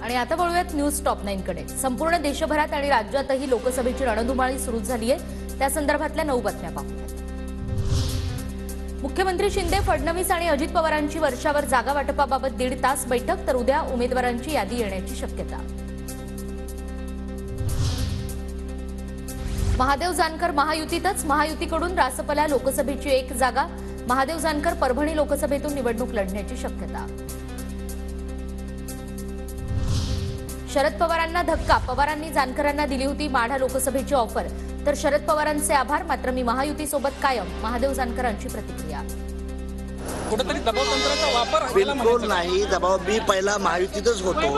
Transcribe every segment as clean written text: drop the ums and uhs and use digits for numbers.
आणि आता वळूयात न्यूज टॉप 9 कडे। संपूर्ण देशभरात आणि राज्यातही लोकसभेची रणधुमाळी सुरू झाली आहे। त्या संदर्भातल्या 9 बातम्या पाहूया। मुख्यमंत्री शिंदे, फडणवीस आणि अजित पवारांची वर्षावर जागा वाटपाबाबत 1.5 तास बैठक, तर उद्या उमेदवारांची यादी येण्याची शक्यता। महादेव जानकर महायुतीतच, महायुतीकडून रासपला लोकसभेची 1 जागा। महादेव जानकर परभणी लोकसभेतून निवडणूक लढण्याची शक्यता। शरद पवारांना धक्का, पवारांनी जानकरांना दिली होती माढा लोकसभेची ऑफर, तर शरद पवारांचे आभार, मात्र मी महायुतीसोबत कायम, महादेव जानकरांची प्रतिक्रिया। कुठेतरी दबावतंत्राचा वापर बिलकुल नाही, दबाव मी पहिला महायुतीतच होतो,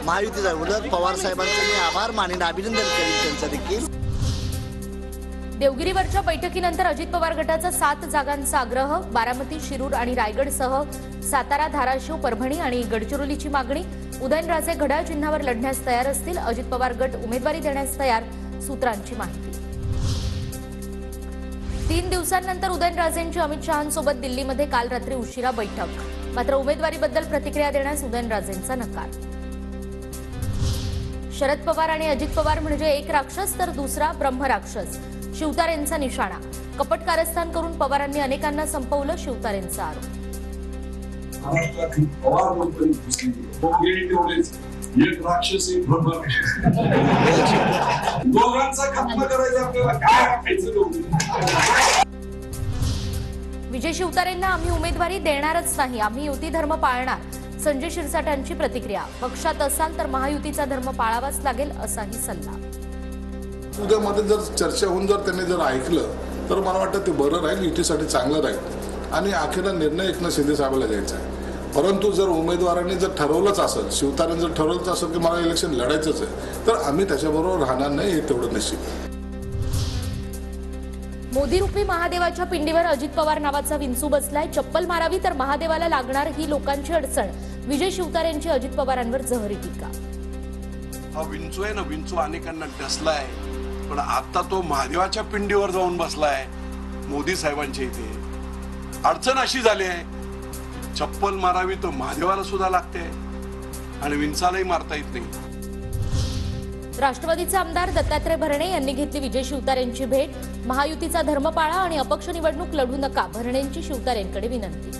महायुतीचा उलट पवार साहेबांचे मी आभार मानेन, अभिनंदन करेन त्यांचं देखील। देवगिरीवरच्या बैठकीनंतर अजित पवार गटाचा 7 जागांचा आग्रह, बारामती, शिरूर आणि रायगडसह सातारा, धाराशिव, परभणी आणि गडचिरोलीची मागणी। उदयनराजे घड्याळ चिन्हावर लढण्यास तयार असतील, अजित पवार गट उमेदवारी देण्यास तयार, सूत्रांची माहिती। 3 दिवसांनंतर उदयनराजेंची अमित शहांसोबत दिल्लीमध्ये काल रात्री उशिरा बैठक, मात्र उमेदवारीबद्दल प्रतिक्रिया देण्यास उदयनराजेंचा नकार। शरद पवार आणि अजित पवार म्हणजे एक राक्षस तर दुसरा ब्रह्मराक्षस, शिवतारेंचा निशाणा। कपट कारस्थान करून पवारांनी अनेकांना संपवलं, शिवतारेंचा आरोप। एक राक्षस एक ब्रह्मराक्षस, दोघांचा खात्मा करायचा आपल्याला, काय वाटायचं? विजय शिवतारेंना आम्ही उमेदवारी देणारच नाही, आम्ही युती धर्म पाळणार, संजय शिरसाटांची प्रतिक्रिया। पक्षात असाल तर महायुतीचा धर्म पाळावाच लागेल, असाही सल्ला। उद्यामध्ये जर चर्चा होऊन जर त्यांनी जर ऐकलं तर मला वाटतं ते बरं राहील, युतीसाठी चांगलं राहील आणि अखेरला निर्णय एकनाथ शिंदे साहेबांना घ्यायचा आहे। परंतु जर उमेदवारांनी जर ठरवलंच असेल, शिवतारेंनी जर ठरवलंच असेल की मला इलेक्शन लढायचंच आहे, तर आम्ही त्याच्याबरोबर राहणार नाही, हे तेवढं निश्चित। मोदीरूपी महादेवाच्या पिंडीवर अजित पवार नावाचा विंचू बसलाय, चप्पल मारावी तर महादेवाला लागणार ही लोकांची अडचण। विजय शिवतारेंची अजित पवारांवर जहरी टीका। हा विंचू आहे ना, विंचू अनेकांना डसलाय, पण आता तो महादेवाच्या पिंडीवर जाऊन बसलाय मोदी साहेबांच्या इथे। अडचण अशी झाली आहे, चप्पल मारावी तर महादेवाला सुद्धा लागते आणि विंचालाही मारता येत नाही। राष्ट्रवादीचे आमदार दत्तात्रय भरणे यांनी घेतली विजय शिवतारेंची भेट, महायुतीचा धर्म पाळा आणि अपक्ष निवडणूक लढू नका, भरणेंची शिवतारेंकडे विनंती।